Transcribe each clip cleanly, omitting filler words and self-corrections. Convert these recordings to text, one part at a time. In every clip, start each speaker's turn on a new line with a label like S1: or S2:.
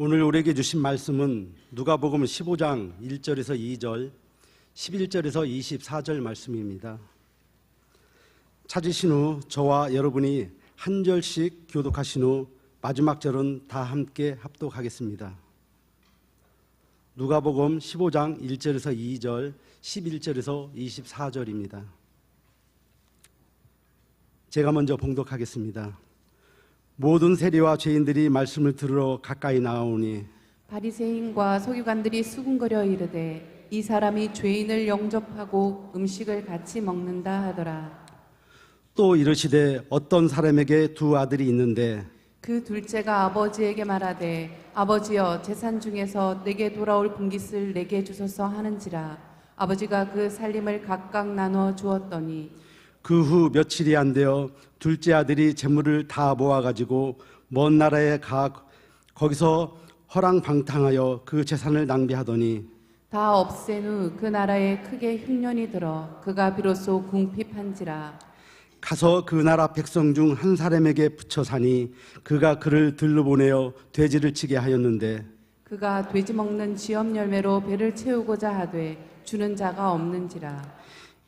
S1: 오늘 우리에게 주신 말씀은 누가복음 15장 1절에서 2절, 11절에서 24절 말씀입니다. 찾으신 후 저와 여러분이 한 절씩 교독하신 후 마지막 절은 다 함께 합독하겠습니다. 누가복음 15장 1절에서 2절, 11절에서 24절입니다. 제가 먼저 봉독하겠습니다. 모든 세리와 죄인들이 말씀을 들으러 가까이 나아오니
S2: 바리새인과 서기관들이 수군거려 이르되 이 사람이 죄인을 영접하고 음식을 같이 먹는다 하더라.
S1: 또 이르시되 어떤 사람에게 두 아들이 있는데
S2: 그 둘째가 아버지에게 말하되 아버지여 재산 중에서 내게 돌아올 분깃을 내게 주소서 하는지라. 아버지가 그 살림을 각각 나누어 주었더니
S1: 그 후 며칠이 안 되어 둘째 아들이 재물을 다 모아가지고 먼 나라에 거기서 허랑방탕하여 그 재산을 낭비하더니
S2: 다 없앤 후 그 나라에 크게 흉년이 들어 그가 비로소 궁핍한지라.
S1: 가서 그 나라 백성 중 한 사람에게 붙여 사니 그가 그를 들러보내어 돼지를 치게 하였는데
S2: 그가 돼지 먹는 지엄 열매로 배를 채우고자 하되 주는 자가 없는지라.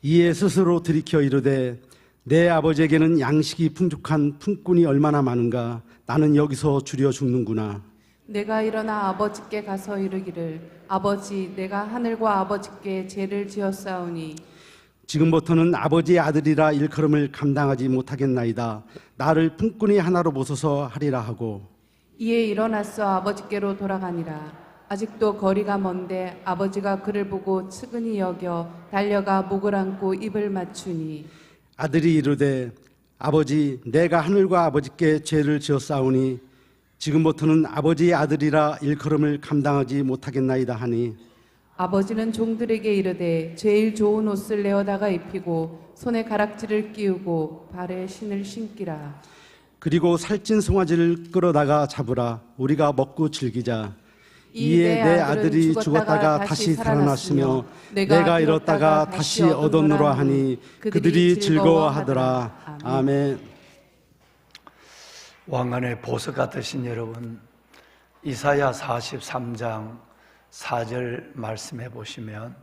S1: 이에 스스로 들이켜 이르되 내 아버지에게는 양식이 풍족한 품꾼이 얼마나 많은가. 나는 여기서 줄여 죽는구나.
S2: 내가 일어나 아버지께 가서 이르기를 아버지 내가 하늘과 아버지께 죄를 지었사오니
S1: 지금부터는 아버지의 아들이라 일컬음을 감당하지 못하겠나이다. 나를 품꾼이 하나로 보소서 하리라 하고
S2: 이에 일어나서 아버지께로 돌아가니라. 아직도 거리가 먼데 아버지가 그를 보고 측은히 여겨 달려가 목을 안고 입을 맞추니
S1: 아들이 이르되 아버지 내가 하늘과 아버지께 죄를 지었사오니 지금부터는 아버지의 아들이라 일컬음을 감당하지 못하겠나이다 하니
S2: 아버지는 종들에게 이르되 제일 좋은 옷을 내어다가 입히고 손에 가락지를 끼우고 발에 신을 신기라.
S1: 그리고 살찐 송아지를 끌어다가 잡으라. 우리가 먹고 즐기자. 이에 내 아들이 죽었다가 다시 살아났으며 내가 잃었다가 다시 얻었노라 하니 그들이 즐거워하더라. 아멘.
S3: 왕관의 보석 같으신 여러분, 이사야 43장 4절 말씀해 보시면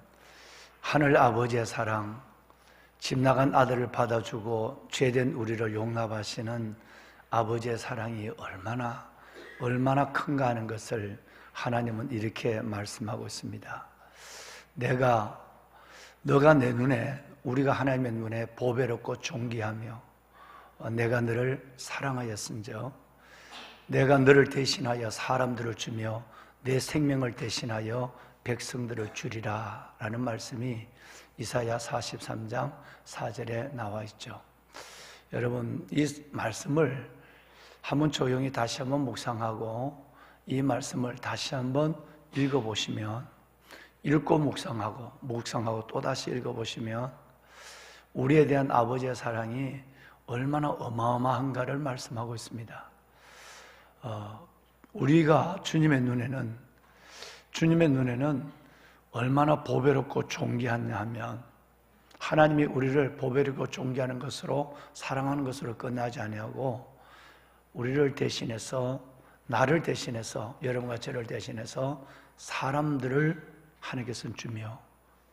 S3: 하늘 아버지의 사랑, 집 나간 아들을 받아주고 죄된 우리를 용납하시는 아버지의 사랑이 얼마나 큰가 하는 것을 하나님은 이렇게 말씀하고 있습니다. 너가 내 눈에, 우리가 하나님의 눈에 보배롭고 존귀하며 내가 너를 사랑하였은즉 내가 너를 대신하여 사람들을 주며 내 생명을 대신하여 백성들을 주리라 라는 말씀이 이사야 43장 4절에 나와 있죠. 여러분, 이 말씀을 한번 조용히 다시 한번 묵상하고 이 말씀을 다시 한번 읽어보시면, 읽고 묵상하고 또다시 읽어보시면 우리에 대한 아버지의 사랑이 얼마나 어마어마한가를 말씀하고 있습니다. 우리가 주님의 눈에는 얼마나 보배롭고 존귀하냐 하면 하나님이 우리를 보배롭고 존귀하는 것으로 사랑하는 것으로 끝나지 아니하고 우리를 대신해서, 나를 대신해서, 여러분과 저를 대신해서 사람들을 하나님께서는 주며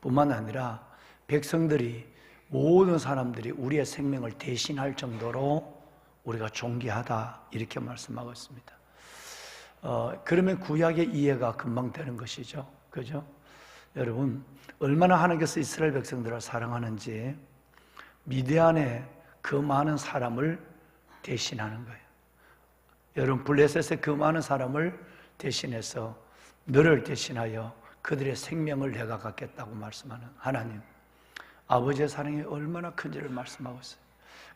S3: 뿐만 아니라 백성들이, 모든 사람들이 우리의 생명을 대신할 정도로 우리가 존귀하다 이렇게 말씀하고 있습니다. 그러면 구약의 이해가 금방 되는 것이죠. 그죠? 여러분, 얼마나 하나님께서 이스라엘 백성들을 사랑하는지 미디안의 그 많은 사람을 대신하는 거예요. 여러분, 블레셋의 그 많은 사람을 대신해서 너를 대신하여 그들의 생명을 내가 갖겠다고 말씀하는 하나님, 아버지의 사랑이 얼마나 큰지를 말씀하고 있어요.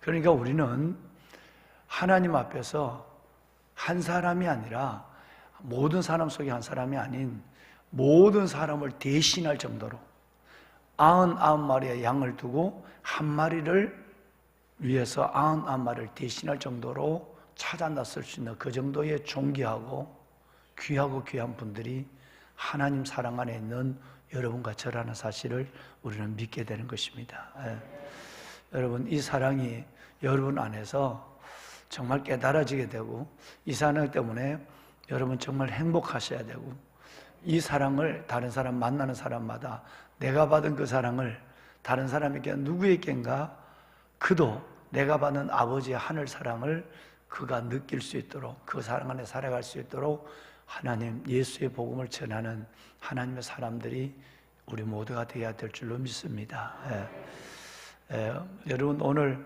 S3: 그러니까 우리는 하나님 앞에서 한 사람이 아니라 모든 사람 속에 한 사람이 아닌 모든 사람을 대신할 정도로 99마리의 양을 두고 한 마리를 위해서 99마리를 대신할 정도로 찾아 나설 수 있는 그 정도의 존귀하고 귀한 분들이 하나님 사랑 안에 있는 여러분과 저라는 사실을 우리는 믿게 되는 것입니다. 여러분, 이 사랑이 여러분 안에서 정말 깨달아지게 되고 이 사랑 때문에 여러분 정말 행복하셔야 되고, 이 사랑을 다른 사람 만나는 사람마다 내가 받은 그 사랑을 다른 사람에게 누구에겐가 그도 내가 받는 아버지의 하늘 사랑을 그가 느낄 수 있도록, 그 사랑 안에 살아갈 수 있도록 하나님 예수의 복음을 전하는 하나님의 사람들이 우리 모두가 되어야 될 줄로 믿습니다. 여러분 오늘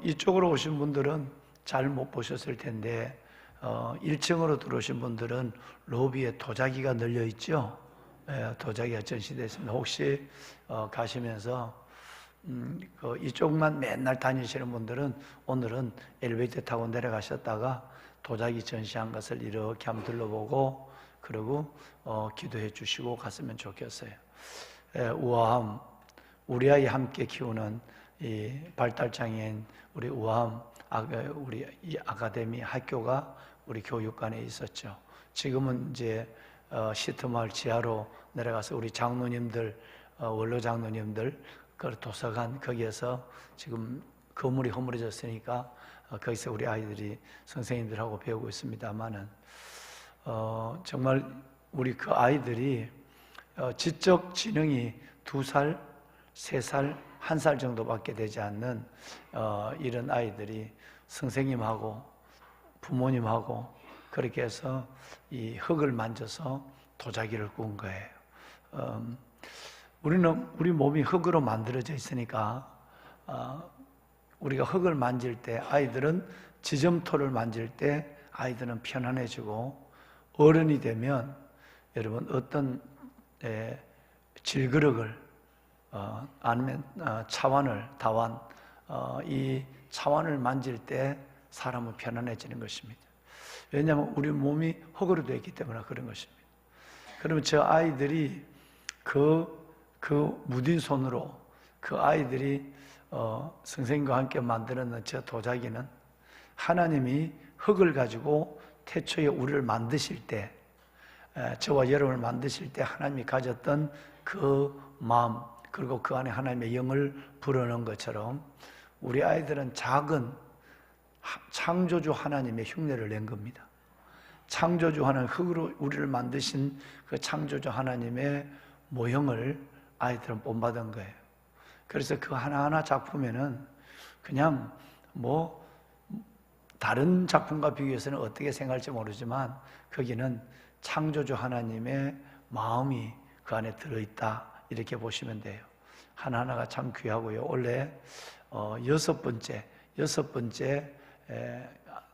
S3: 이쪽으로 오신 분들은 잘 못 보셨을 텐데 1층으로 들어오신 분들은 로비에 도자기가 널려 있죠. 도자기가 전시되어 있습니다. 혹시 가시면서 이쪽만 맨날 다니시는 분들은 오늘은 엘리베이터 타고 내려가셨다가 도자기 전시한 것을 이렇게 한번 둘러보고 그리고 기도해 주시고 갔으면 좋겠어요. 우아함, 우리 아이 함께 키우는 이 발달장애인 우리 우아함 우리 이 아카데미 학교가 우리 교육관에 있었죠. 지금은 이제 시트마을 지하로 내려가서 우리 장로님들, 원로 장로님들 그 도서관 거기에서 지금 건물이 허물어졌으니까 거기서 우리 아이들이 선생님들하고 배우고 있습니다만은 정말 우리 그 아이들이 지적 지능이 2살, 3살, 1살 정도밖에 되지 않는 이런 아이들이 선생님하고 부모님하고 그렇게 해서 이 흙을 만져서 도자기를 구운 거예요. 우리 몸이 흙으로 만들어져 있으니까 우리가 흙을 만질 때 아이들은 지점토를 만질 때 아이들은 편안해지고 어른이 되면 여러분 어떤 질그릇을 아니면 차완을 다완 이 차완을 만질 때 사람은 편안해지는 것입니다. 왜냐하면 우리 몸이 흙으로 되어 있기 때문에 그런 것입니다. 그러면 저 아이들이 그 무딘 손으로 그 아이들이 선생님과 함께 만들어낸 저 도자기는 하나님이 흙을 가지고 태초에 우리를 만드실 때 저와 여러분을 만드실 때 하나님이 가졌던 그 마음 그리고 그 안에 하나님의 영을 불어넣은 것처럼 우리 아이들은 작은 창조주 하나님의 흉내를 낸 겁니다. 창조주 하나님, 흙으로 우리를 만드신 그 창조주 하나님의 모형을 아이들은 본받은 거예요. 그래서 그 하나하나 작품에는 그냥 뭐 다른 작품과 비교해서는 어떻게 생각할지 모르지만 거기는 창조주 하나님의 마음이 그 안에 들어있다 이렇게 보시면 돼요. 하나하나가 참 귀하고요. 원래 여섯 번째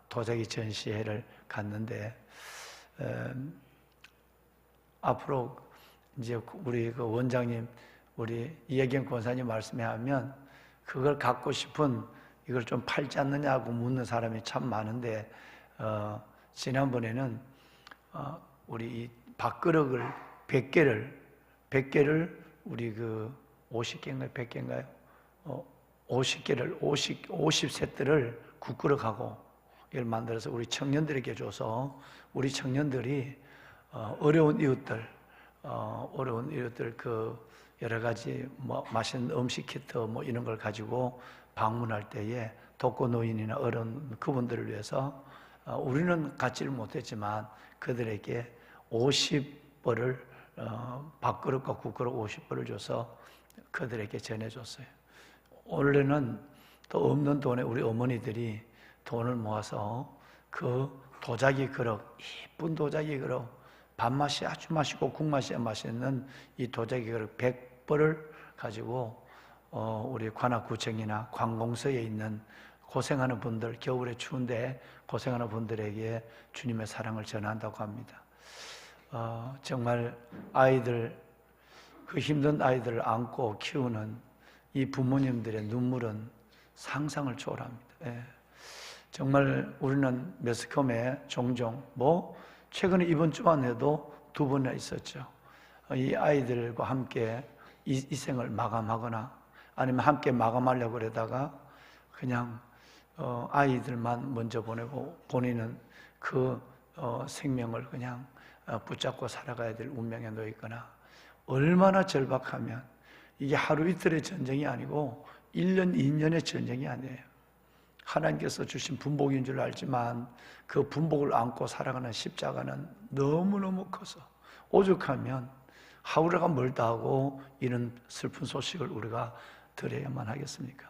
S3: 도자기 전시회를 갔는데 앞으로 이제 우리 그 원장님 우리 이혜경 권사님 말씀에 하면 그걸 갖고 싶은 이걸 좀 팔지 않느냐고 묻는 사람이 참 많은데 지난번에는 우리 이 밥그릇을 100개를 우리 그 50개인가요? 100개인가요? 50개를 50세트를 국그릇하고 이걸 만들어서 우리 청년들에게 줘서 우리 청년들이 어려운 이웃들 그 여러 가지 뭐 맛있는 음식 키트 뭐 이런 걸 가지고 방문할 때에 독거노인이나 어른 그분들을 위해서 우리는 갖지를 못했지만 그들에게 50벌을 밥그릇과 국그릇 50벌을 줘서 그들에게 전해줬어요. 원래는 또 없는 돈에 우리 어머니들이 돈을 모아서 그 도자기 그릇, 이쁜 도자기 그릇, 밥맛이 아주 맛있고 국맛이 맛있는 이 도자기 그릇 100벌을 가지고 우리 관악구청이나 관공서에 있는 고생하는 분들, 겨울에 추운데 고생하는 분들에게 주님의 사랑을 전한다고 합니다. 정말 아이들, 그 힘든 아이들을 안고 키우는 이 부모님들의 눈물은 상상을 초월합니다. 예. 정말 우리는 매스컴에 종종 최근에 이번 주안에도 2번이나 있었죠. 이 아이들과 함께 이 생을 마감하거나 아니면 함께 마감하려고 그러다가 그냥 아이들만 먼저 보내고 본인은 그 생명을 그냥 붙잡고 살아가야 될 운명에 놓여 있거나 얼마나 절박하면 이게 하루 이틀의 전쟁이 아니고 1년, 2년의 전쟁이 아니에요. 하나님께서 주신 분복인 줄 알지만 그 분복을 안고 살아가는 십자가는 너무너무 커서 오죽하면 하루가 멀다 하고 이런 슬픈 소식을 우리가 들어야만 하겠습니까?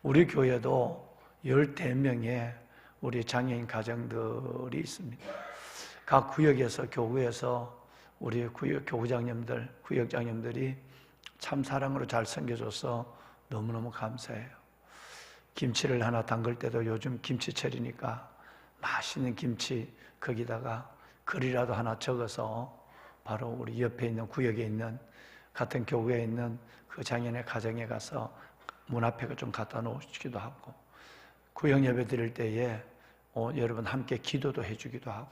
S3: 우리 교회도 14명의 우리 장애인 가정들이 있습니다. 각 구역에서 교구에서 우리 교구장님들, 구역장님들이 참 사랑으로 잘 섬겨줘서 너무너무 감사해요. 김치를 하나 담글 때도 요즘 김치철이니까 맛있는 김치 거기다가 글이라도 하나 적어서 바로 우리 옆에 있는 구역에 있는 같은 교구에 있는 그 장애인의 가정에 가서 문 앞에 좀 갖다 놓으시기도 하고, 구역 예배 드릴 때에 여러분 함께 기도도 해주기도 하고,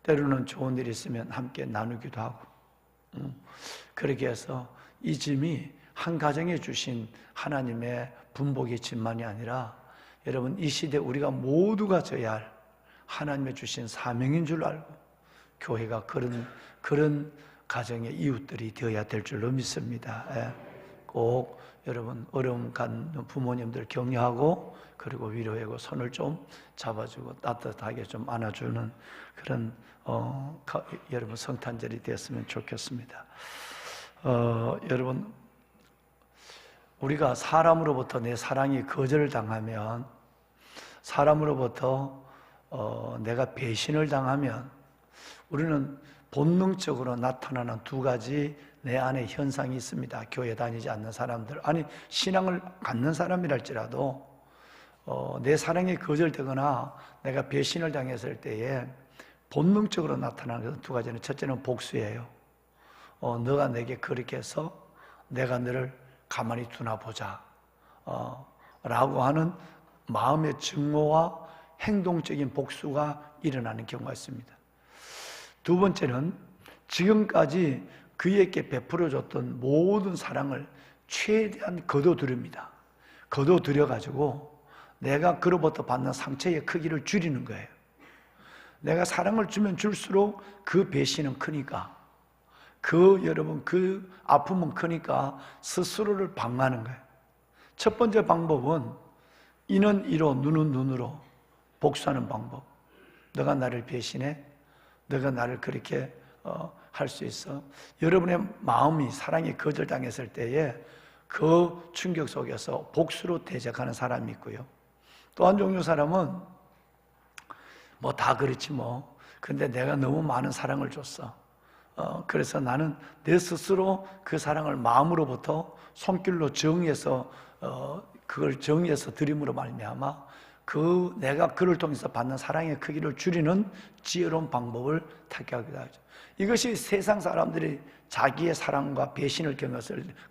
S3: 때로는 좋은 일 있으면 함께 나누기도 하고, 그렇게 해서 이 짐이 한 가정에 주신 하나님의 분복의 짐만이 아니라 여러분 이 시대 우리가 모두가 져야 할 하나님의 주신 사명인 줄 알고 교회가 그런 가정의 이웃들이 되어야 될 줄로 믿습니다. 꼭 여러분 어려움 갖는 부모님들 격려하고 그리고 위로하고 손을 좀 잡아주고 따뜻하게 좀 안아주는 그런 여러분 성탄절이 되었으면 좋겠습니다. 여러분 우리가 사람으로부터 내 사랑이 거절당하면, 사람으로부터 내가 배신을 당하면 우리는 본능적으로 나타나는 두 가지 내 안에 현상이 있습니다. 교회 다니지 않는 사람들, 아니 신앙을 갖는 사람이랄지라도 내 사랑이 거절되거나 내가 배신을 당했을 때에 본능적으로 나타나는 두 가지는, 첫째는 복수예요. 너가 내게 그렇게 해서 내가 너를 가만히 두나 보자 라고 하는 마음의 증오와 행동적인 복수가 일어나는 경우가 있습니다. 두 번째는 지금까지 그에게 베풀어줬던 모든 사랑을 최대한 거둬들입니다. 거둬들여가지고 내가 그로부터 받는 상처의 크기를 줄이는 거예요. 내가 사랑을 주면 줄수록 그 배신은 크니까, 여러분 그 아픔은 크니까 스스로를 방어하는 거예요. 첫 번째 방법은 이는 이로 눈은 눈으로 복수하는 방법. 너가 나를 배신해? 너가 나를 그렇게 할 수 있어? 여러분의 마음이 사랑이 거절당했을 때에 그 충격 속에서 복수로 대적하는 사람이 있고요. 또 한 종류 사람은 뭐 다 그렇지 뭐, 근데 내가 너무 많은 사랑을 줬어. 그래서 나는 내 스스로 그 사랑을 마음으로부터 손길로 정의해서 그걸 정의해서 드림으로 말미암아 내가 그를 통해서 받는 사랑의 크기를 줄이는 지혜로운 방법을 택하기도 하죠. 이것이 세상 사람들이 자기의 사랑과 배신을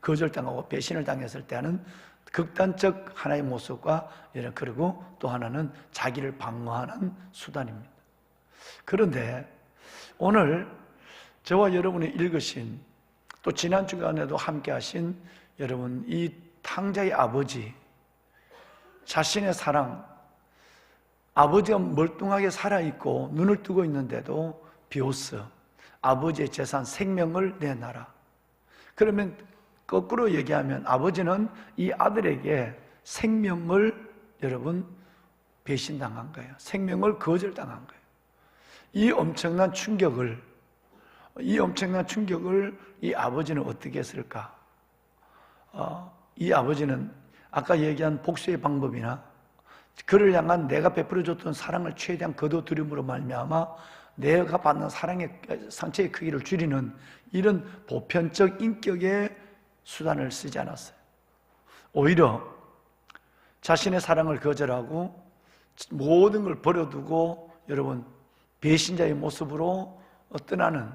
S3: 거절당하고 배신을 당했을 때 하는 극단적 하나의 모습과, 그리고 또 하나는 자기를 방어하는 수단입니다. 그런데 오늘 저와 여러분이 읽으신, 또 지난 주간에도 함께 하신 여러분 이 탕자의 아버지, 자신의 사랑, 아버지가 멀뚱하게 살아있고 눈을 뜨고 있는데도 비오스 아버지의 재산 생명을 내놔라. 그러면 거꾸로 얘기하면 아버지는 이 아들에게 생명을 여러분 배신당한 거예요. 생명을 거절당한 거예요. 이 엄청난 충격을 이 아버지는 어떻게 했을까? 이 아버지는 아까 얘기한 복수의 방법이나 그를 향한 내가 베풀어줬던 사랑을 최대한 거둬들임으로 말미암아 내가 받는 사랑의 상처의 크기를 줄이는 이런 보편적 인격의 수단을 쓰지 않았어요. 오히려 자신의 사랑을 거절하고 모든 걸 버려두고 여러분 배신자의 모습으로 떠나는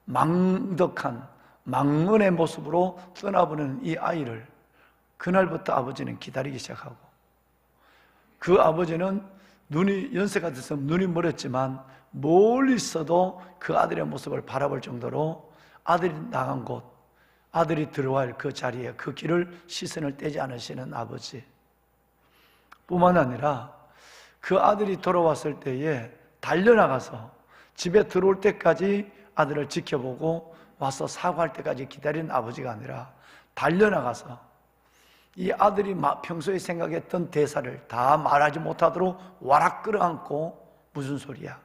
S3: 망덕한 망언의 모습으로 떠나보는 이 아이를 그날부터 아버지는 기다리기 시작하고, 그 아버지는 연세가 돼서 눈이 멀었지만 멀리 있어도 그 아들의 모습을 바라볼 정도로 아들이 나간 곳, 아들이 들어와 할 그 자리에 그 길을 시선을 떼지 않으시는 아버지 뿐만 아니라 그 아들이 돌아왔을 때에 달려나가서 집에 들어올 때까지 아들을 지켜보고 와서 사과할 때까지 기다리는 아버지가 아니라 달려나가서 이 아들이 평소에 생각했던 대사를 다 말하지 못하도록 와락 끌어안고 무슨 소리야?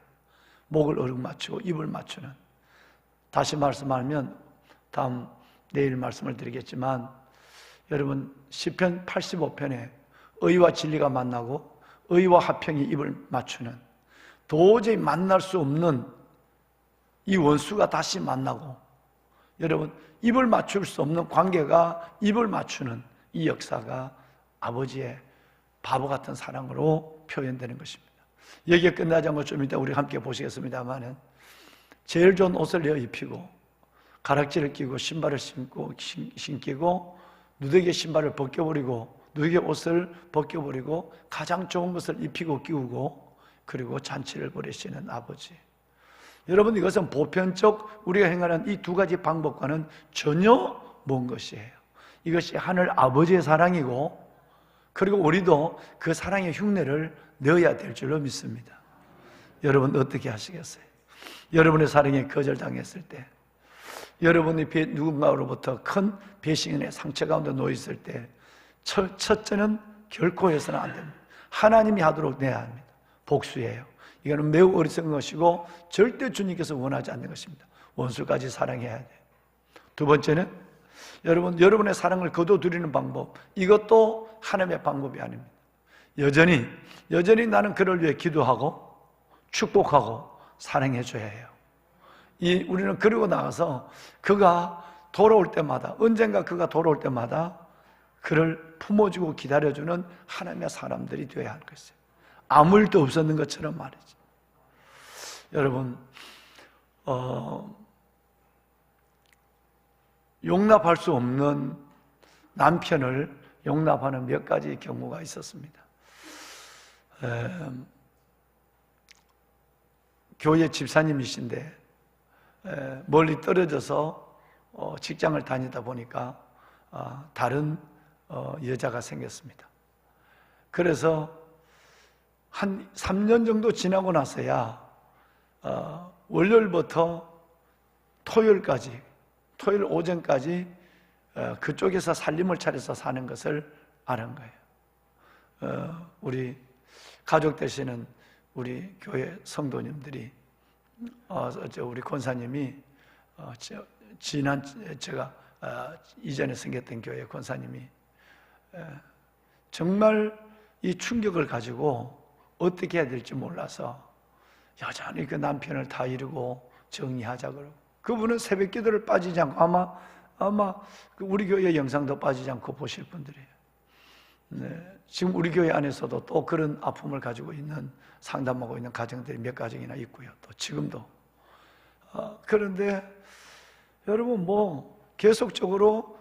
S3: 목을 어룩 맞추고 입을 맞추는. 다시 말씀하면 내일 말씀을 드리겠지만 여러분 시편 85편에 의와 진리가 만나고 의와 화평이 입을 맞추는, 도저히 만날 수 없는 이 원수가 다시 만나고 여러분 입을 맞출 수 없는 관계가 입을 맞추는 이 역사가 아버지의 바보 같은 사랑으로 표현되는 것입니다. 여기에 끝나지 않고 좀 이따 우리 함께 보시겠습니다만은 제일 좋은 옷을 내어 입히고 가락지를 끼고 신발을 신기고 누더기의 신발을 벗겨버리고 누더기의 옷을 벗겨버리고 가장 좋은 것을 입히고 끼우고 그리고 잔치를 벌이시는 아버지. 여러분 이것은 보편적 우리가 행하는 이 두 가지 방법과는 전혀 먼 것이에요. 이것이 하늘 아버지의 사랑이고 그리고 우리도 그 사랑의 흉내를 내어야 될 줄로 믿습니다. 여러분 어떻게 하시겠어요? 여러분의 사랑에 거절당했을 때, 여러분이 누군가로부터 큰 배신의 상처 가운데 놓여있을 때 첫째는 결코 해서는 안 됩니다. 하나님이 하도록 내야 합니다. 복수예요. 이거는 매우 어리석은 것이고 절대 주님께서 원하지 않는 것입니다. 원수까지 사랑해야 돼요. 두 번째는 여러분의 사랑을 거둬들이는 방법, 이것도 하나님의 방법이 아닙니다. 여전히 나는 그를 위해 기도하고 축복하고 사랑해 줘야 해요. 우리는 그러고 나가서 그가 돌아올 때마다, 언젠가 그가 돌아올 때마다 그를 품어주고 기다려주는 하나님의 사람들이 되어야 하는 것이에요. 아무 일도 없었는 것처럼 말이죠. 여러분 용납할 수 없는 남편을 용납하는 몇 가지 경우가 있었습니다. 교회 집사님이신데 멀리 떨어져서 직장을 다니다 보니까 다른 여자가 생겼습니다. 그래서 한 3년 정도 지나고 나서야 월요일부터 토요일 오전까지 그쪽에서 살림을 차려서 사는 것을 아는 거예요. 우리 가족 되시는 우리 교회 성도님들이 우리 권사님이 제가 이전에 생겼던 교회 권사님이 정말 이 충격을 가지고 어떻게 해야 될지 몰라서 여전히 그 남편을 다 이루고 정리하자 그러고, 그분은 새벽 기도를 빠지지 않고 아마 우리 교회 영상도 빠지지 않고 보실 분들이에요. 네, 지금 우리 교회 안에서도 또 그런 아픔을 가지고 있는, 상담하고 있는 가정들이 몇 가정이나 있고요. 또 지금도. 그런데 여러분 계속적으로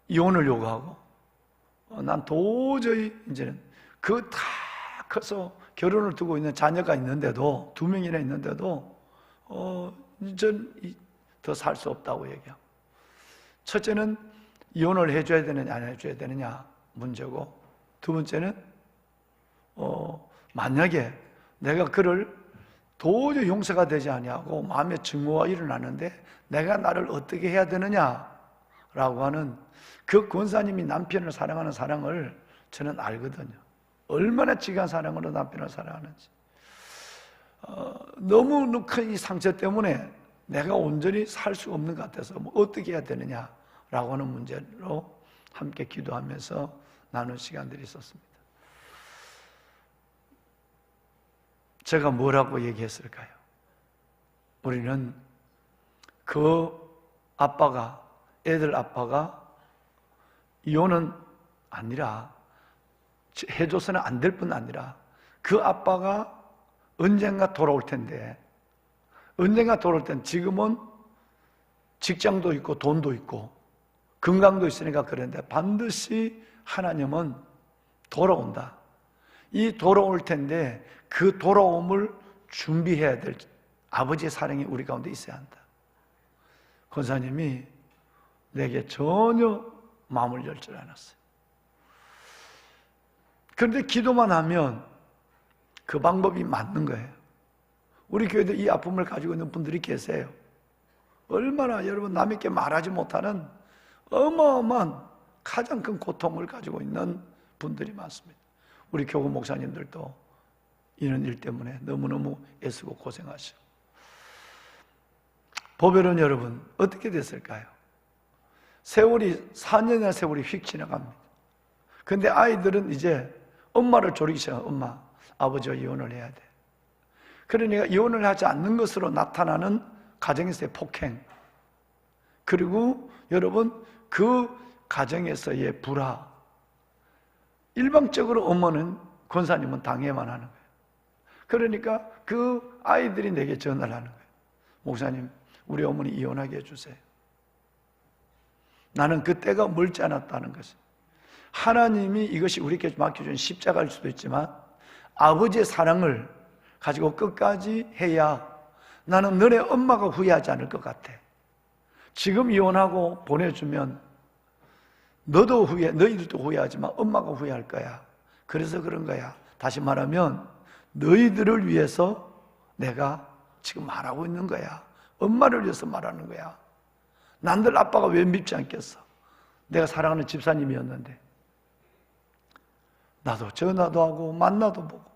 S3: 이혼을 요구하고, 난 도저히 이제는 다 커서 결혼을 두고 있는 자녀가 있는데도, 2명이나 있는데도 이젠 더 살 수 없다고 얘기하고, 첫째는 이혼을 해줘야 되느냐 안 해줘야 되느냐 문제고, 두 번째는 만약에 내가 그를 도저히 용서가 되지 아니하고 마음의 증오가 일어나는데 내가 나를 어떻게 해야 되느냐라고 하는, 그 권사님이 남편을 사랑하는 사랑을 저는 알거든요. 얼마나 지간 사랑으로 남편을 사랑하는지. 너무 큰 이 상처 때문에 내가 온전히 살 수 없는 것 같아서 어떻게 해야 되느냐라고 하는 문제로 함께 기도하면서 나눈 시간들이 있었습니다. 제가 뭐라고 얘기했을까요? 우리는 그 애들 아빠가 이혼은 아니라, 해줘서는 안 될 뿐 아니라 그 아빠가 언젠가 돌아올 텐데, 언젠가 돌아올 땐 지금은 직장도 있고 돈도 있고 건강도 있으니까 그런데 반드시 하나님은 돌아온다. 이 돌아올 텐데 그 돌아옴을 준비해야 될 아버지의 사랑이 우리 가운데 있어야 한다. 권사님이 내게 전혀 마음을 열 줄 않았어요. 그런데 기도만 하면 그 방법이 맞는 거예요. 우리 교회도 이 아픔을 가지고 있는 분들이 계세요. 얼마나 여러분 남에게 말하지 못하는 어마어마한 가장 큰 고통을 가지고 있는 분들이 많습니다. 우리 교구 목사님들도 이런 일 때문에 너무너무 애쓰고 고생하시고. 보배로운 여러분, 어떻게 됐을까요? 세월이 4년이나 세월이 휙 지나갑니다. 근데 아이들은 이제 엄마를 조르기 시작해요. 엄마, 아버지와 이혼을 해야 돼. 그러니까 이혼을 하지 않는 것으로 나타나는 가정에서의 폭행, 그리고 여러분 그 가정에서의 불화, 일방적으로 어머는 권사님은 당해만 하는 거예요. 그러니까 그 아이들이 내게 전화를 하는 거예요. 목사님, 우리 어머니 이혼하게 해주세요. 나는 그 때가 멀지 않았다는 것이, 하나님이 이것이 우리에게 맡겨준 십자가일 수도 있지만 아버지의 사랑을 가지고 끝까지 해야 나는 너네 엄마가 후회하지 않을 것 같아. 지금 이혼하고 보내주면 너도 너희들도 후회하지만 엄마가 후회할 거야. 그래서 그런 거야. 다시 말하면 너희들을 위해서 내가 지금 말하고 있는 거야. 엄마를 위해서 말하는 거야. 난들 아빠가 왜 밉지 않겠어? 내가 사랑하는 집사님이었는데 나도 전화도 하고 만나도 보고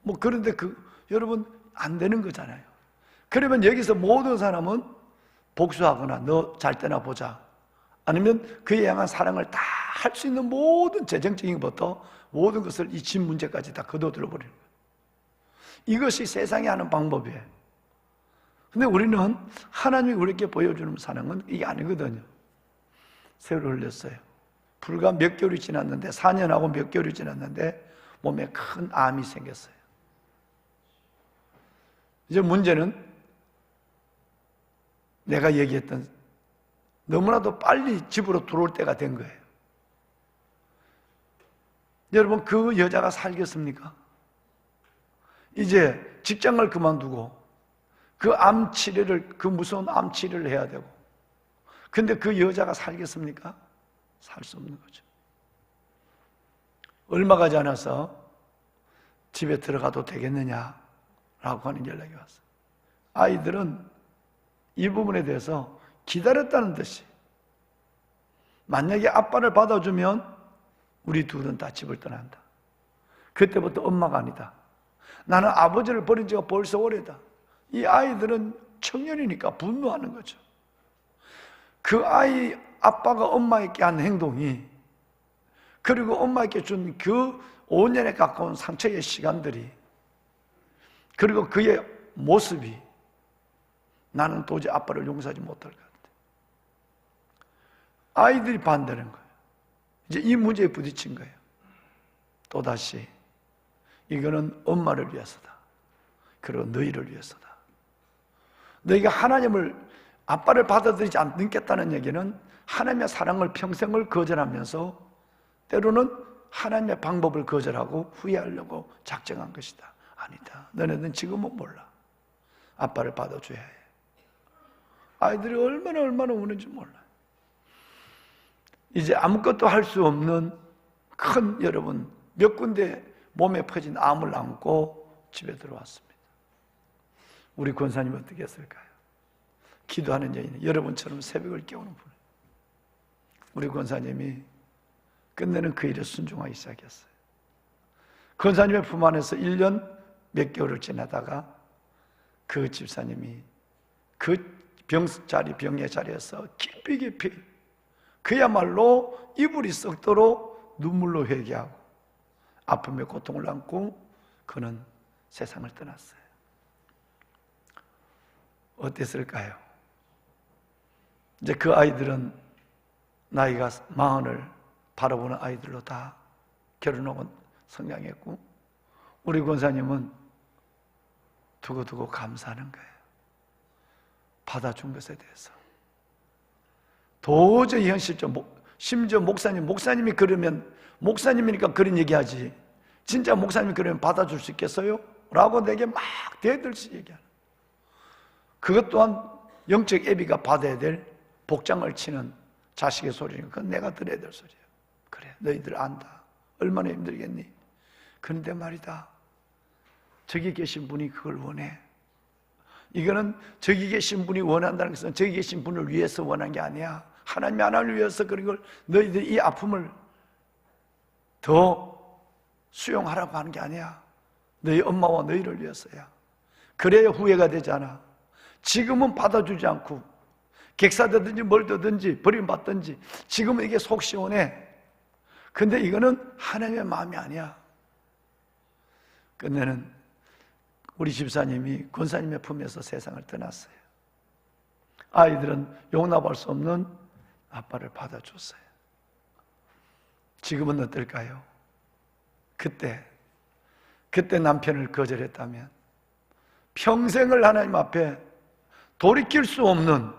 S3: 뭐 그런데 여러분 안 되는 거잖아요. 그러면 여기서 모든 사람은 복수하거나 너 잘 때나 보자, 아니면 그에 향한 사랑을 다 할 수 있는 모든 재정적인 것부터 모든 것을 이 집 문제까지 다 거둬들어 버리는 거예요. 이것이 세상이 하는 방법이에요. 근데 우리는 하나님이 우리에게 보여주는 사랑은 이게 아니거든요. 세월을 흘렸어요. 불과 몇 개월이 지났는데, 4년하고 몇 개월이 지났는데 몸에 큰 암이 생겼어요. 이제 문제는 내가 얘기했던 너무나도 빨리 집으로 들어올 때가 된 거예요. 여러분, 그 여자가 살겠습니까? 이제 직장을 그만두고 그 암 치료를, 그 무서운 암 치료를 해야 되고, 근데 그 여자가 살겠습니까? 살 수 없는 거죠. 얼마 가지 않아서 집에 들어가도 되겠느냐라고 하는 연락이 왔어요. 아이들은 이 부분에 대해서 기다렸다는 듯이, 만약에 아빠를 받아주면 우리 둘은 다 집을 떠난다. 그때부터 엄마가 아니다. 나는 아버지를 버린 지가 벌써 오래다. 이 아이들은 청년이니까 분노하는 거죠. 그 아이, 아빠가 엄마에게 한 행동이, 그리고 엄마에게 준 그 5년에 가까운 상처의 시간들이, 그리고 그의 모습이, 나는 도저히 아빠를 용서하지 못할 것 같아. 아이들이 반대하는 거예요. 이제 이 문제에 부딪힌 거예요. 또다시 이거는 엄마를 위해서다. 그리고 너희를 위해서다. 너희가 하나님을, 아빠를 받아들이지 않겠다는 얘기는 하나님의 사랑을 평생을 거절하면서 때로는 하나님의 방법을 거절하고 후회하려고 작정한 것이다. 아니다. 너네는 지금은 몰라. 아빠를 받아줘야 해. 아이들이 얼마나 우는지 몰라요. 이제 아무것도 할 수 없는 큰, 여러분, 몇 군데 몸에 퍼진 암을 안고 집에 들어왔습니다. 우리 권사님은 어떻게 했을까요? 기도하는 여인, 여러분처럼 새벽을 깨우는 분. 우리 권사님이 끝내는 그 일에 순종하기 시작했어요. 권사님의 품 안에서 1년 몇 개월을 지나다가 그 집사님이 그 병의 자리에서 깊이 그야말로 이불이 썩도록 눈물로 회개하고 아픔의 고통을 안고 그는 세상을 떠났어요. 어땠을까요? 이제 그 아이들은 나이가 40을 바라보는 아이들로 다 결혼하고 성장했고, 우리 권사님은 두고두고 감사하는 거예요. 받아준 것에 대해서. 도저히 현실적, 심지어 목사님이 그러면, 목사님이니까 그런 얘기하지, 진짜 목사님이 그러면 받아줄 수 있겠어요? 라고 내게 막 대들씩 얘기하는. 그것 또한 영적 애비가 받아야 될 복장을 치는 자식의 소리니까 그건 내가 들어야 될 소리야. 그래, 너희들 안다. 얼마나 힘들겠니? 그런데 말이다, 저기 계신 분이 그걸 원해. 이거는 저기 계신 분이 원한다는 것은 저기 계신 분을 위해서 원한 게 아니야. 하나님의 하나님을 위해서 그런 걸 너희들이 이 아픔을 더 수용하라고 하는 게 아니야. 너희 엄마와 너희를 위해서야. 그래야 후회가 되잖아. 지금은 받아주지 않고 객사되든지 뭘 되든지 버림받든지 지금은 이게 속 시원해. 근데 이거는 하나님의 마음이 아니야. 끝내는 우리 집사님이 권사님의 품에서 세상을 떠났어요. 아이들은 용납할 수 없는 아빠를 받아줬어요. 지금은 어떨까요? 그때 남편을 거절했다면 평생을 하나님 앞에 돌이킬 수 없는,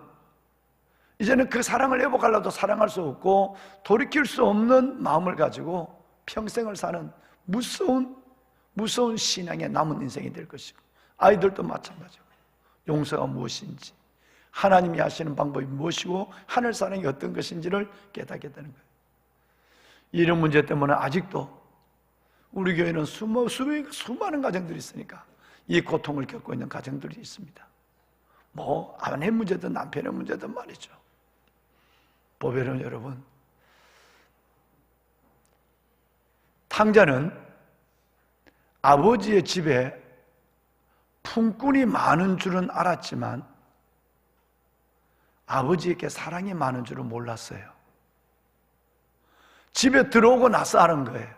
S3: 이제는 그 사랑을 회복하려도 사랑할 수 없고 돌이킬 수 없는 마음을 가지고 평생을 사는 무서운 신앙의 남은 인생이 될 것이고, 아이들도 마찬가지고 용서가 무엇인지, 하나님이 하시는 방법이 무엇이고 하늘 사랑이 어떤 것인지를 깨닫게 되는 거예요. 이런 문제 때문에 아직도 우리 교회는 수많은 가정들이 있으니까 이 고통을 겪고 있는 가정들이 있습니다. 뭐 아내 문제든 남편의 문제든 말이죠. 보배는 여러분, 탕자는 아버지의 집에 품꾼이 많은 줄은 알았지만 아버지에게 사랑이 많은 줄은 몰랐어요. 집에 들어오고 나서 아는 거예요.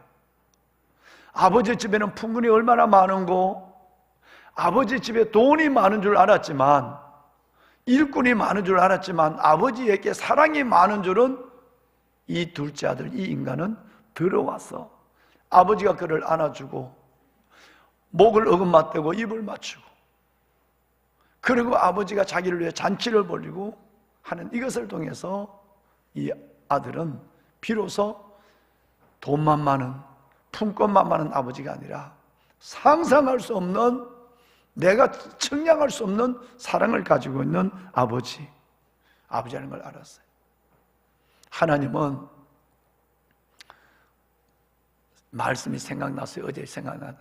S3: 아버지 집에는 품꾼이 얼마나 많은고, 아버지 집에 돈이 많은 줄 알았지만, 일꾼이 많은 줄 알았지만 아버지에게 사랑이 많은 줄은 이 둘째 아들, 이 인간은 들어와서 아버지가 그를 안아주고 목을 어금맞대고 입을 맞추고, 그리고 아버지가 자기를 위해 잔치를 벌이고 하는 이것을 통해서 이 아들은 비로소 돈만 많은, 품권만 많은 아버지가 아니라 상상할 수 없는, 내가 측량할 수 없는 사랑을 가지고 있는 아버지라는 걸 알았어요. 하나님은, 말씀이 생각났어요. 어제 생각나는,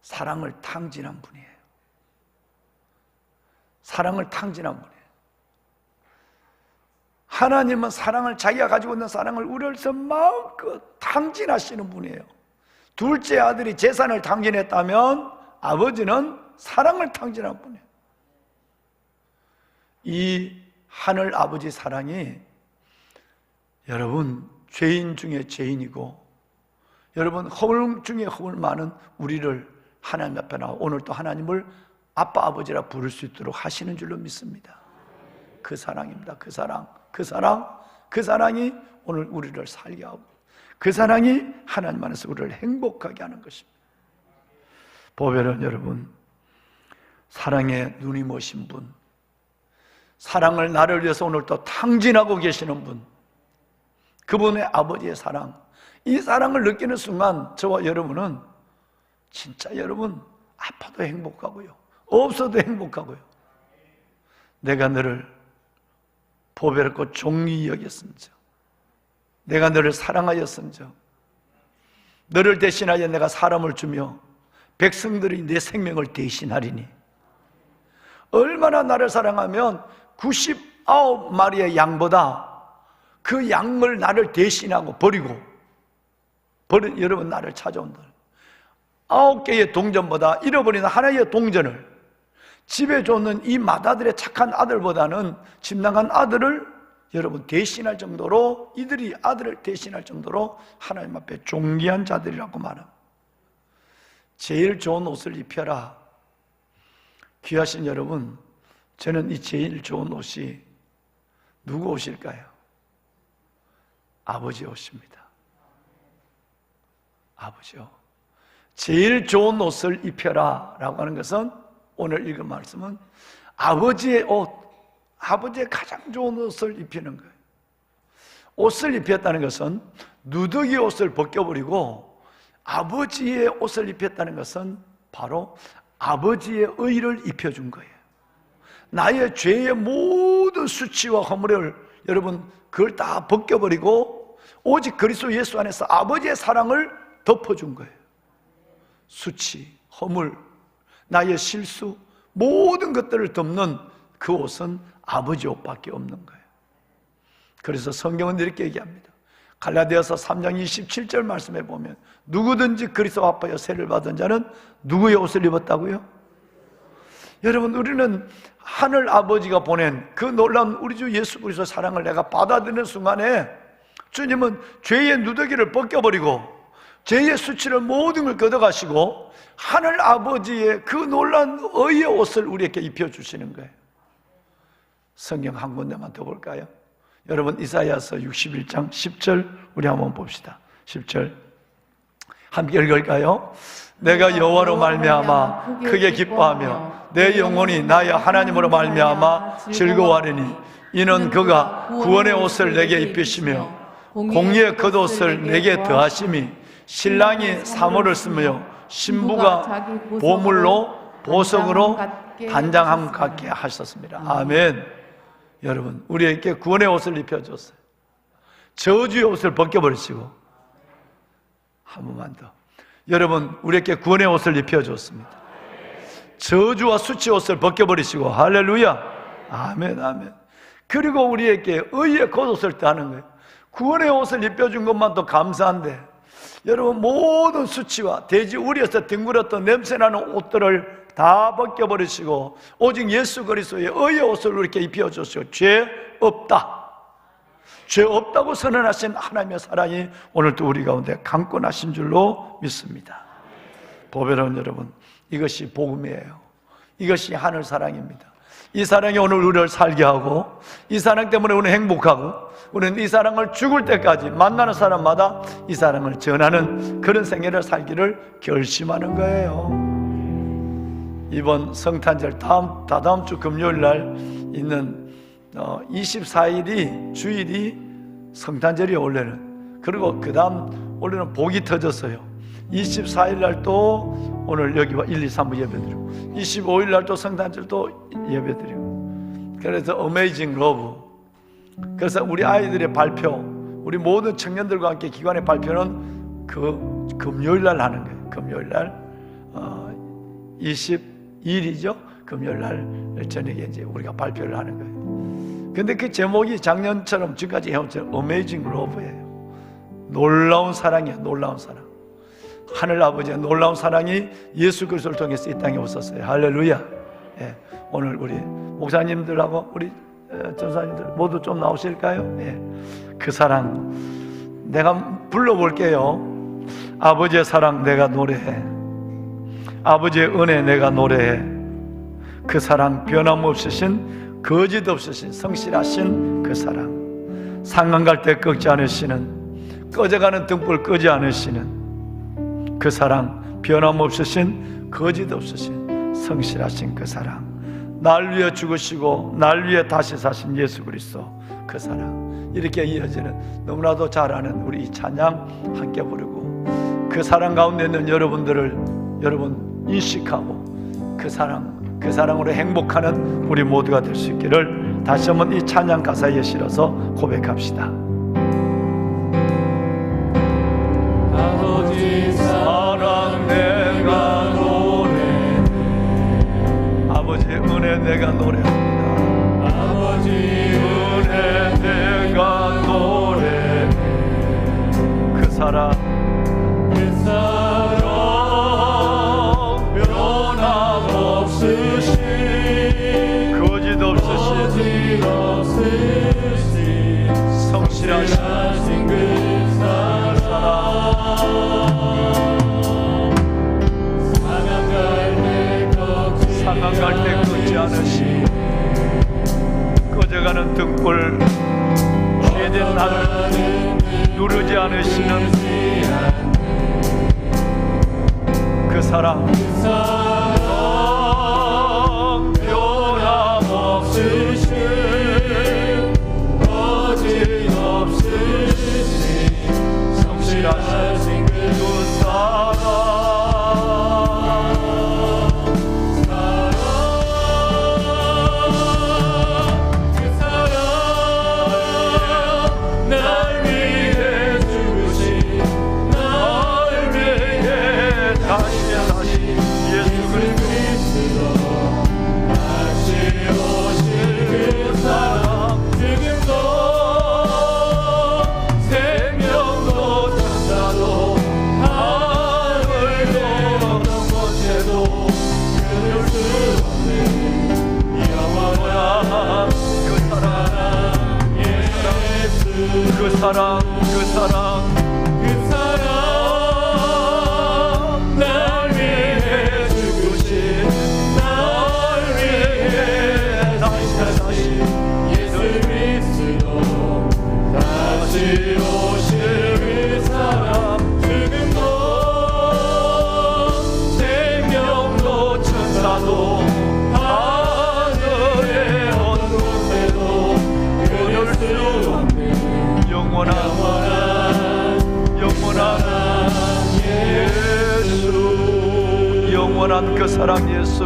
S3: 사랑을 탕진한 분이에요. 사랑을 탕진한 분이에요. 하나님은 사랑을, 자기가 가지고 있는 사랑을 우리로서 마음껏 탕진하시는 분이에요. 둘째 아들이 재산을 탕진했다면 아버지는 사랑을 탕진한 분이에요. 이 하늘 아버지 사랑이 여러분 죄인 중에 죄인이고, 여러분 허물 중에 허물 많은 우리를 하나님 앞에 나와 오늘 또 하나님을 아빠 아버지라 부를 수 있도록 하시는 줄로 믿습니다. 그 사랑입니다. 그 사랑이 오늘 우리를 살게 하고, 그 사랑이 하나님 안에서 우리를 행복하게 하는 것입니다. 보배는 여러분, 사랑의 눈이 머신 분, 사랑을 나를 위해서 오늘 또 탕진하고 계시는 분, 그분의 아버지의 사랑, 이 사랑을 느끼는 순간 저와 여러분은 진짜 여러분 아파도 행복하고요, 없어도 행복하고요. 내가 너를 보배롭고 종이 여겼은즉, 내가 너를 사랑하였은즉, 너를 대신하여 내가 사람을 주며 백성들이 내 생명을 대신하리니, 얼마나 나를 사랑하면 99마리의 양보다 그 양을 나를 대신하고 버리고 여러분 나를 찾아온다. 9개의 동전보다 잃어버린 하나의 동전을 집에 줬는 이 맏아들의 착한 아들보다는 집 나간 아들을 여러분 대신할 정도로, 이들이 아들을 대신할 정도로 하나님 앞에 존귀한 자들이라고 말합니다. 제일 좋은 옷을 입혀라. 귀하신 여러분, 저는 이 제일 좋은 옷이 누구 옷일까요? 아버지 옷입니다. 아버지요, 제일 좋은 옷을 입혀라 라고 하는 것은, 오늘 읽은 말씀은 아버지의 옷, 아버지의 가장 좋은 옷을 입히는 거예요. 옷을 입혔다는 것은 누더기 옷을 벗겨버리고 아버지의 옷을 입혔다는 것은 바로 아버지의 의를 입혀준 거예요. 나의 죄의 모든 수치와 허물을 여러분 그걸 다 벗겨버리고 오직 그리스도 예수 안에서 아버지의 사랑을 덮어준 거예요. 수치, 허물, 나의 실수, 모든 것들을 덮는 그 옷은 아버지 옷밖에 없는 거예요. 그래서 성경은 이렇게 얘기합니다. 갈라디아서 3장 27절 말씀에 보면 누구든지 그리스도 아파여 세를 받은 자는 누구의 옷을 입었다고요? 여러분, 우리는 하늘 아버지가 보낸 그 놀라운 우리 주 예수 그리스도의 사랑을 내가 받아들이는 순간에 주님은 죄의 누더기를 벗겨버리고 죄의 수치를 모든 걸 걷어가시고 하늘 아버지의 그 놀라운 의의 옷을 우리에게 입혀주시는 거예요. 성경 한 군데만 더 볼까요? 여러분, 이사야서 61장 10절 우리 한번 봅시다. 10절 함께 읽을까요? 내가 여호와로 말미암아 크게 기뻐하며 내 영혼이 나의 하나님으로 말미암아 즐거워하리니 이는 그가 구원의 옷을 내게 입히시며 공의의 겉옷을 내게 더하심이 신랑이 사모를 쓰며 신부가 보물로 보석으로 단장함 같게 하셨습니다. 아멘. 여러분, 우리에게 구원의 옷을 입혀줬어요. 저주의 옷을 벗겨버리시고, 한 번만 더. 여러분, 우리에게 구원의 옷을 입혀줬습니다. 저주와 수치의 옷을 벗겨버리시고, 할렐루야. 아멘, 아멘. 그리고 우리에게 의의 겉옷을 따는 거예요. 구원의 옷을 입혀준 것만도 감사한데, 여러분, 모든 수치와 돼지 우리에서 뒹굴었던 냄새나는 옷들을 다 벗겨버리시고 오직 예수 그리스도의 의의 옷을 이렇게 입혀주시고 죄 없다, 죄 없다고 선언하신 하나님의 사랑이 오늘도 우리 가운데 강권하신 줄로 믿습니다. 보배로운 여러분, 이것이 복음이에요. 이것이 하늘 사랑입니다. 이 사랑이 오늘 우리를 살게 하고 이 사랑 때문에 우리는 행복하고 우리는 이 사랑을 죽을 때까지 만나는 사람마다 이 사랑을 전하는 그런 생애를 살기를 결심하는 거예요. 이번 성탄절 다다음 주 금요일 날 있는 24일이 주일이 성탄절이 원래는, 그리고 그 다음 원래는 복이 터졌어요. 24일 날 또 오늘 여기 1, 2, 3부 예배드리고 25일 날 또 성탄절 또 예배드리고, 그래서 어메이징 러브, 그래서 우리 아이들의 발표, 우리 모든 청년들과 함께 기관의 발표는 그 금요일 날 하는 거예요. 금요일 날 22일이죠. 금요일 날 저녁에 이제 우리가 발표를 하는 거예요. 근데 그 제목이 작년처럼 지금까지 해온 것처럼 어메이징 러브예요. 놀라운 사랑이에요. 놀라운 사랑. 하늘 아버지의 놀라운 사랑이 예수 그리스도를 통해서 이 땅에 오셨어요. 할렐루야. 예, 오늘 우리 목사님들하고 우리 전사님들 모두 좀 나오실까요? 예, 그 사랑 내가 불러볼게요. 아버지의 사랑 내가 노래해. 아버지의 은혜 내가 노래해. 그 사랑 변함없으신, 거짓 없으신, 성실하신 그 사랑, 상관 갈 때 꺾지 않으시는, 꺼져가는 등불 끄지 않으시는 그 사랑, 변함없으신, 거짓 없으신, 성실하신 그 사랑, 날 위해 죽으시고 날 위해 다시 사신 예수 그리스도 그 사랑, 이렇게 이어지는 너무나도 잘 아는 우리 이 찬양 함께 부르고 그 사랑 가운데 있는 여러분들을 여러분 인식하고 그 사랑으로 행복하는 우리 모두가 될 수 있기를 다시 한번 이 찬양 가사에 실어서 고백합시다. 아버지 사랑 내가 노래해. 아버지의 은혜 내가 노래합니다. 아버지 은혜 내가 노래해. 그 사랑 거짓 없으신 성실하신 그 사랑, 상한 갈 때 끄지 않으시, 꺼져가는 등불 죄된 나를 누르지 않으시는 그 사랑, 성실하신 그 사랑, 그 사랑, 날 위해 죽으신, 날 위해 다시 예수 영원한 그 사랑 예수,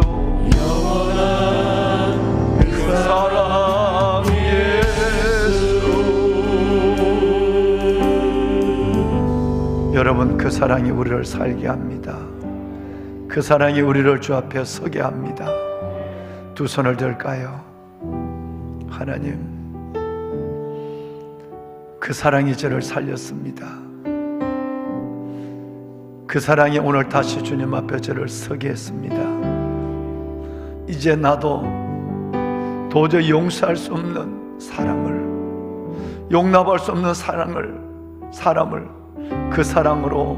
S3: 영원한 그 사랑 예수. 여러분, 그 사랑이 우리를 살게 합니다. 그 사랑이 우리를 주 앞에 서게 합니다. 두 손을 들까요? 하나님, 그 사랑이 저를 살렸습니다. 그 사랑이 오늘 다시 주님 앞에 저를 서게 했습니다. 이제 나도 도저히 용서할 수 없는 사랑을, 용납할 수 없는 사람을 그 사랑으로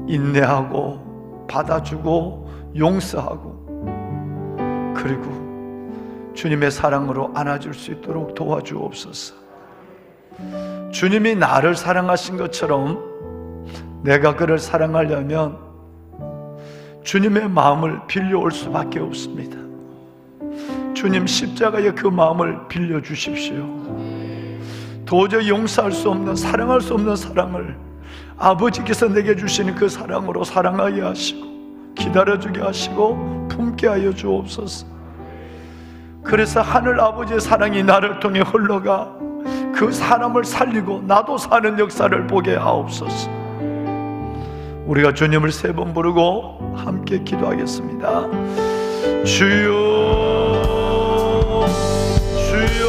S3: 인내하고 받아주고 용서하고, 그리고 주님의 사랑으로 안아줄 수 있도록 도와주옵소서. 주님이 나를 사랑하신 것처럼 내가 그를 사랑하려면 주님의 마음을 빌려올 수밖에 없습니다. 주님 십자가의 그 마음을 빌려주십시오. 도저히 용서할 수 없는, 사랑할 수 없는 사랑을 아버지께서 내게 주시는 그 사랑으로 사랑하게 하시고 기다려주게 하시고 품게 하여 주옵소서. 그래서 하늘 아버지의 사랑이 나를 통해 흘러가 그 사람을 살리고 나도 사는 역사를 보게 하옵소서. 우리가 주님을 세 번 부르고 함께 기도하겠습니다. 주여, 주여,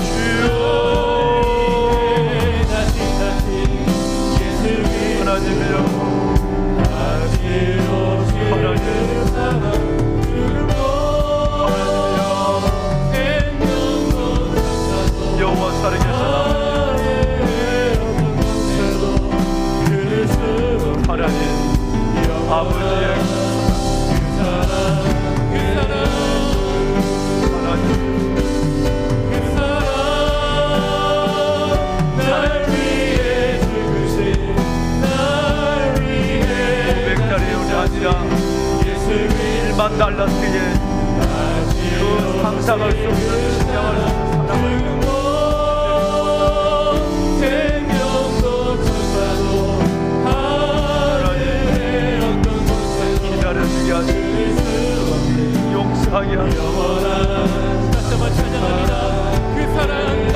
S3: 주여. 하나님이여, 하나님이여, 여호와 사랑의 하나님 아버지의 일만 달란트에 그 상상할 수 없는 신령한 사랑을 기다려주게 하시고 용서하게 하시고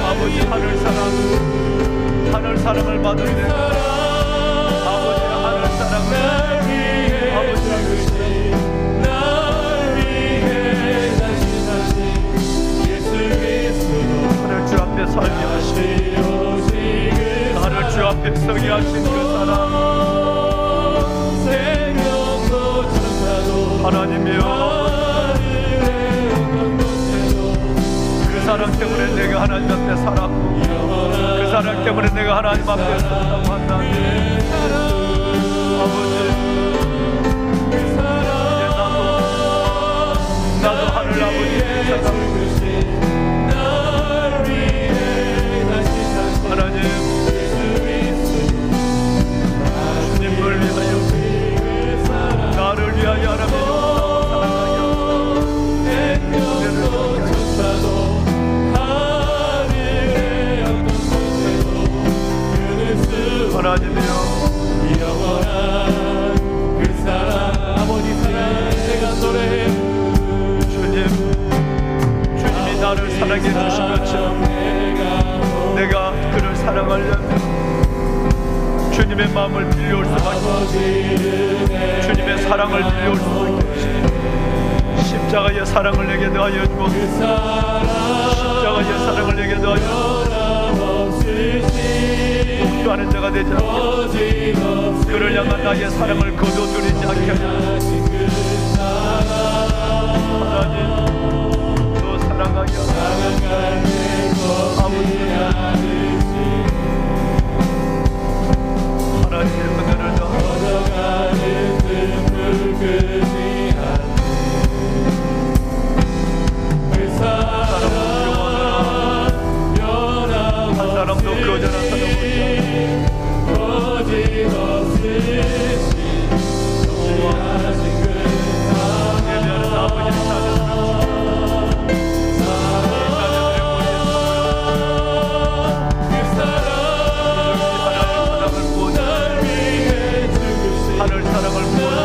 S3: 아버지 하늘 사랑을 받을 때 아버지의 하늘 사랑을 아버지가 주시는 나를 주 앞에 살게 하시고 나를 주 앞에 서게 하신 그 사랑 하나님이여, 그 사랑 때문에 내가 하나님 앞에 살았고 그 사랑 때문에 내가 하나님 앞에 섰다고 한다니 아버지, 이제 나도 하늘 아버지의 사랑을 하나님 주님을 위하여 나를 위하여 하나님 하나님이여, 영원한 그 사랑 아버지 사랑 내가 노래해. 주님이 나를 사랑해 주신 것처럼 내가 그를 사랑하려면 주님의 마음을 빌려올 수밖에 없습니다. 주님의 사랑을 빌려올 수밖에 없습니다. 십자가의 사랑을 내게 더하여 주옵소서. 십자가의 사랑을 내게 더하여 복주하는 자가 되지 않게 그를 향한 나의 사랑을 거둬들이지 않게 하여 하나님, 또 사랑하게 하소서. 아버지 하나님의 은혜를 더하소서. 한 사람도 거절한 사람 예배하는 아버지를 찾아주옵소서. 사랑을 부어